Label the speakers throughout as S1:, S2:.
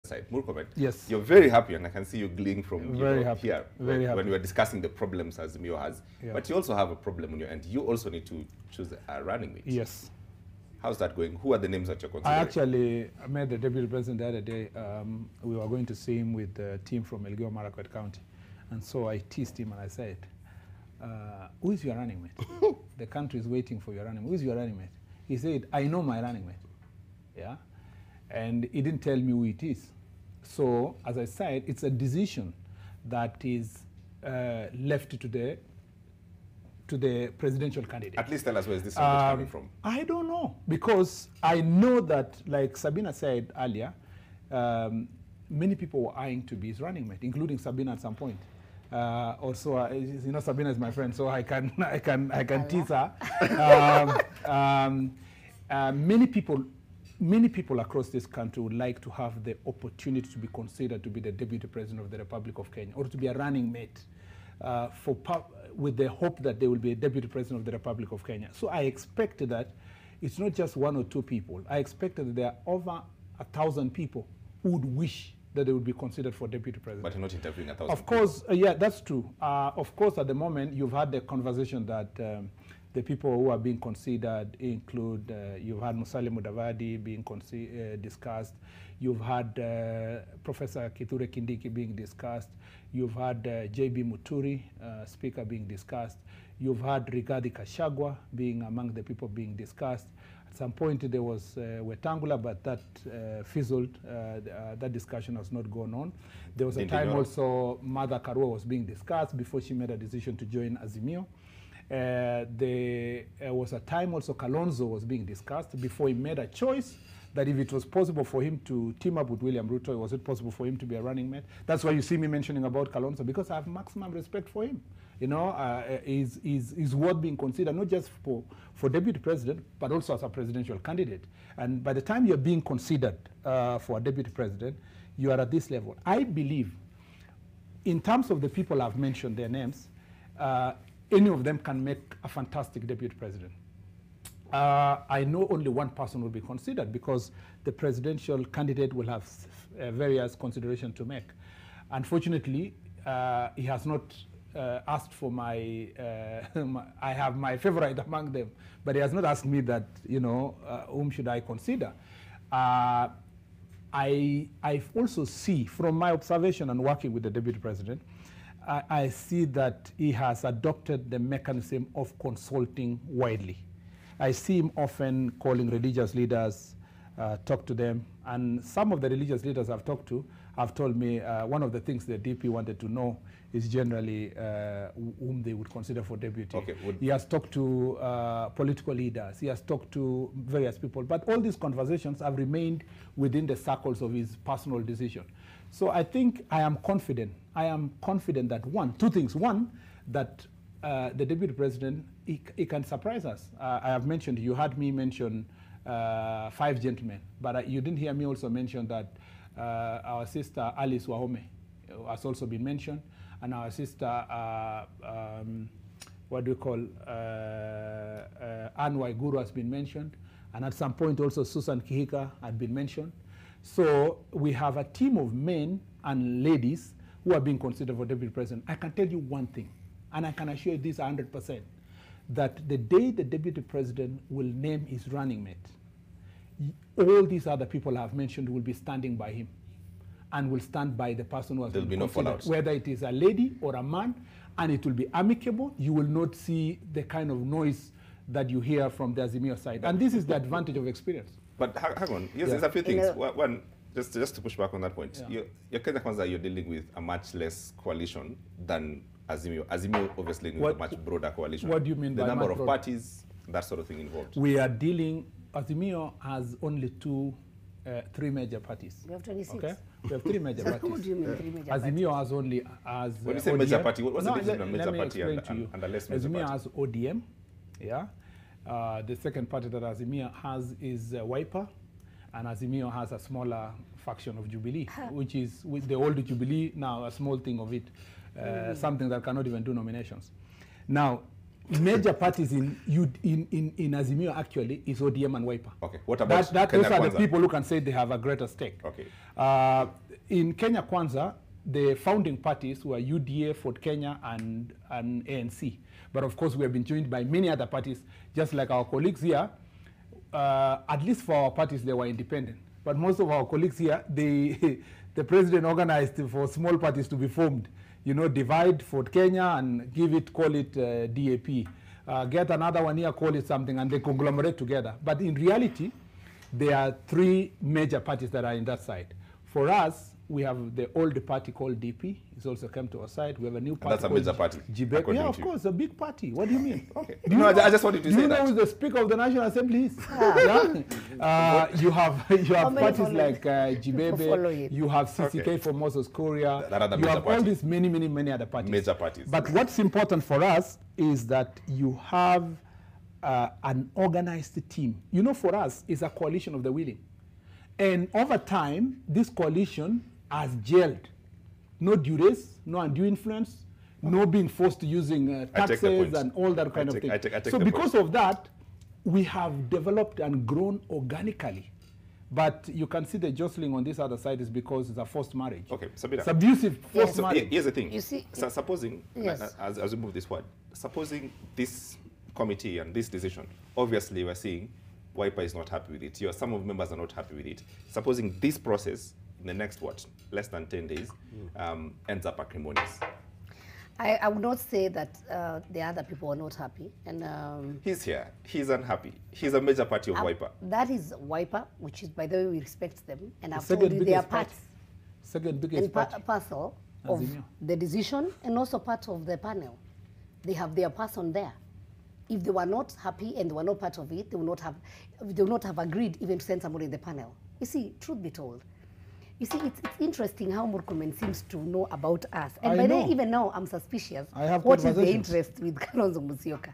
S1: side. Murkomen,
S2: yes,
S1: you're very happy, and I can see you gleaning from here
S2: very
S1: when you were discussing the problems Azimio has.
S2: Yeah.
S1: But you also have a problem on your end. You also need to choose a running mate.
S2: Yes.
S1: How's that going? Who are the names that you're considering?
S2: I actually met the deputy president the other day. We were going to see him with the team from Elgeyo Marakwet County. And so I teased him and I said, who is your running mate? The country is waiting for your running mate. Who is your running mate? He said, I know my running mate. Yeah? And he didn't tell me who it is. So, as I said, it's a decision that is left to the presidential candidate.
S1: At least tell us where is this coming from.
S2: I don't know, because I know that, like Sabina said earlier, many people were eyeing to be his running mate, including Sabina at some point. Also, you know, Sabina is my friend, so I can tease her. Many people across this country would like to have the opportunity to be considered to be the Deputy President of the Republic of Kenya, or to be a running mate with the hope that they will be a Deputy President of the Republic of Kenya. So I expect that it's not just one or two people. I expect that there are over 1,000 people who would wish that they would be considered for Deputy President.
S1: But you're not interviewing 1,000
S2: Of course, yeah, that's true. Of course, at the moment, you've had the conversation that the people who are being considered include, you've had Musalia Mudavadi being discussed, you've had Professor Kithure Kindiki being discussed, you've had J.B. Muturi, Speaker, being discussed, you've had Rigathi Gachagua being among the people being discussed. At some point there was Wetangula, but that fizzled. That discussion has not gone on. There was a time also Martha Karua was being discussed before she made a decision to join Azimio. There was a time also Kalonzo was being discussed before he made a choice that if it was possible for him to team up with William Ruto, was it possible for him to be a running mate? That's why you see me mentioning about Kalonzo, because I have maximum respect for him. You know, is worth being considered, not just for deputy president, but also as a presidential candidate. And by the time you're being considered for a deputy president, you are at this level. I believe, in terms of the people I've mentioned their names, any of them can make a fantastic deputy president. I know only one person will be considered, because the presidential candidate will have various considerations to make. Unfortunately, he has not asked for my, I have my favorite among them, but he has not asked me that, you know, whom should I consider. I also see, from my observation and working with the deputy president, I see that he has adopted the mechanism of consulting widely. I see him often calling religious leaders, talk to them, and some of the religious leaders I've talked to have told me one of the things the DP wanted to know is generally whom they would consider for deputy. Okay, he has talked to political leaders, he has talked to various people, but all these conversations have remained within the circles of his personal decision. So I think I am confident. I am confident that two things. One, that the deputy president, he can surprise us. I have mentioned, you heard me mention 5 gentlemen, but you didn't hear me also mention that our sister Alice Wahome has also been mentioned, and our sister, what do you call, Anne Waiguru has been mentioned, and at some point also Susan Kihika had been mentioned. So we have a team of men and ladies who are being considered for deputy president. I can tell you one thing, and I can assure you this 100%, that the day the deputy president will name his running mate, all these other people I have mentioned will be standing by him and will stand by the person who has been considered. There'll be no fallouts. Whether it is a lady or a man, and it will be amicable. You will not see the kind of noise that you hear from the Azimio side. And this is the advantage of experience.
S1: But hang on, yes, there's a few things. One, just to push back on that point, you're Kenya Kwanza, you're dealing with a much less coalition than Azimio. Azimio obviously with a much broader coalition.
S2: What do you mean by
S1: the number of parties, that sort of thing involved?
S2: We are dealing, Azimio has only 3 major parties.
S3: We have 26.
S2: Okay? We have 3 major parties.
S3: What do you mean 3 major
S2: Azimio
S3: parties?
S2: has only,
S1: when you say major party, what's the difference between a major party and a less major
S2: Azimio
S1: party?
S2: has ODM, yeah. The second party that Azimio has is Wiper, and Azimio has a smaller faction of Jubilee, which is with the old Jubilee, now a small thing of it, something that cannot even do nominations. Now, major parties in Azimio actually is ODM and Wiper.
S1: Okay. What about
S2: those are the people who can say they have a greater stake.
S1: Okay.
S2: In Kenya Kwanza, the founding parties were UDA, Ford Kenya, and ANC. But of course, we have been joined by many other parties, just like our colleagues here. At least for our parties, they were independent. But most of our colleagues here, the president organized for small parties to be formed. You know, divide Ford Kenya and call it DAP. Get another one here, call it something, and they conglomerate together. But in reality, there are three major parties that are in that side. For us, we have the old party called DP. It's also come to our side. We have a new party.
S1: And that's a major party.
S2: Yeah, of course, a big party. What do you mean?
S1: Okay. I just wanted to say that.
S2: Do you know who the Speaker of the National Assembly is? Yeah? You have parties like Jibebe. You have CCK for Moses Korea. You have all these many other parties.
S1: Major parties.
S2: But what's important for us is that you have an organized team. You know, for us, it's a coalition of the willing. And over time, this coalition has gelled. No duress, no undue influence, no being forced to using taxes and all that kind of thing. So because of that, we have developed and grown organically. But you can see the jostling on this other side is because it's a forced marriage.
S1: Okay, Sabina.
S2: It's abusive forced marriage.
S1: Here's the thing.
S3: You see,
S1: supposing, as we move this forward, supposing this committee and this decision, obviously we're seeing Wiper is not happy with it. Some of the members are not happy with it. Supposing this process in the next, less than 10 days, ends up acrimonious.
S3: I would not say that the other people are not happy. And
S1: he's here. He's unhappy. He's a major party of Wiper.
S3: That is Wiper, which is, by the way, we respect them. And I've told you they are part and parcel of the decision and also part of the panel. They have their person there. If they were not happy and they were not part of it, they would not have agreed even to send somebody in the panel. You see, truth be told, you see, it's interesting how Murkomen seems to know about us. And by the way, even now, I'm suspicious. What is the interest with Kalonzo Musyoka?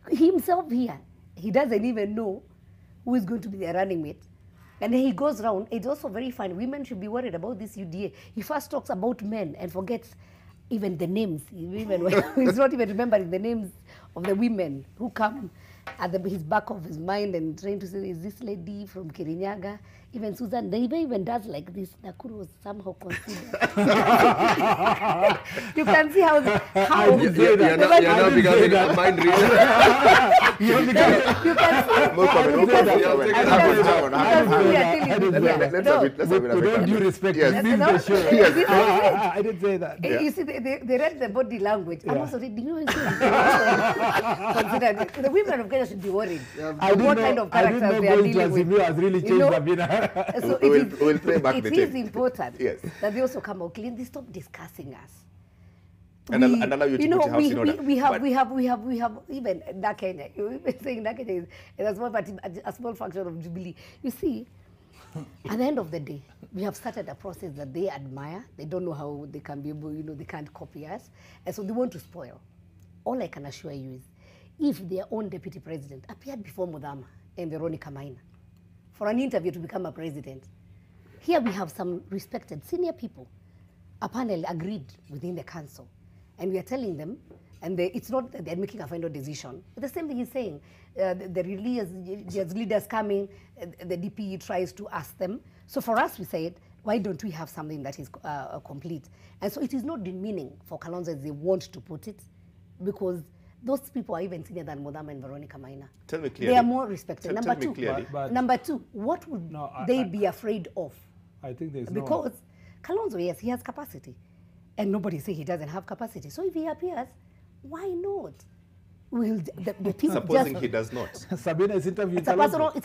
S3: Himself here, he doesn't even know who is going to be the running mate. And then he goes around. It's also very fine. Women should be worried about this UDA. He first talks about men and forgets even the names. He's not even remembering the names of the women who come at his back of his mind and trying to say, is this lady from Kirinyaga? Even Susan, they even does like this. Nakuru was somehow considered. You can see how
S4: you're now becoming a mind reader.
S3: You can see.
S2: With all due respect, I didn't say that.
S3: You see, they read the body language. I'm also reading. Consider the women of Kenya should be worried. What kind of characters they are dealing with.
S2: Has really changed
S3: So
S1: we'll play back the tape.
S3: It is important that they also come out clean. They stop discussing us.
S1: And allow you to put your house in order.
S3: We have even that Kenya. You're even saying that Kenya is a small faction of Jubilee. You see, at the end of the day, we have started a process that they admire. They don't know how they can be able, they can't copy us. And so they want to spoil. All I can assure you is, if their own deputy president appeared before Mudama and Veronica Maina for an interview to become a president, here we have some respected senior people. A panel agreed within the council. And we are telling them, and it's not that they're making a final decision. But the same thing he's saying, the religious leaders coming, the DPE tries to ask them. So for us, we said, why don't we have something that is complete? And so it is not demeaning for Kalonzo as they want to put it, because those people are even senior than Mudama and Veronica Maina.
S1: Tell me clearly.
S3: They are more respected.
S1: Number
S3: two, what would they be afraid of?
S2: I think there's
S3: because Kalonzo, yes, he has capacity. And nobody say he doesn't have capacity. So if he appears, why not?
S1: Supposing he does not.
S2: Sabina's interview.
S3: It's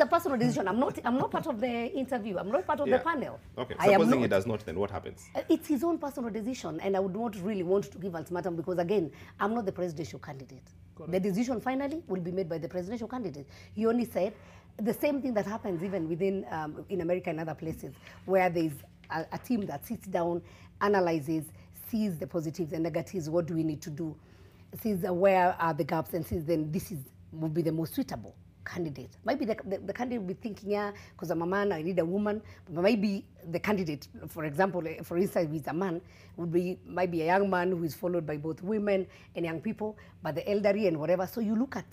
S3: a personal decision. I'm not part of the interview. I'm not part of the panel.
S1: Okay. Supposing he does not, then what happens?
S3: It's his own personal decision, and I would not really want to give ultimatum because, again, I'm not the presidential candidate. Correct. The decision finally will be made by the presidential candidate. He only said the same thing that happens even within in America and other places, where there's a team that sits down, analyzes, sees the positives and negatives. What do we need to do? Sees where are the gaps, and sees then this will be the most suitable. candidate. Maybe the candidate will be thinking, yeah, because I'm a man, I need a woman. But maybe the candidate, for example, for instance, with a man, would be maybe a young man who is followed by both women and young people, but the elderly and whatever. So you look at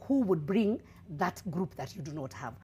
S3: who would bring that group that you do not have.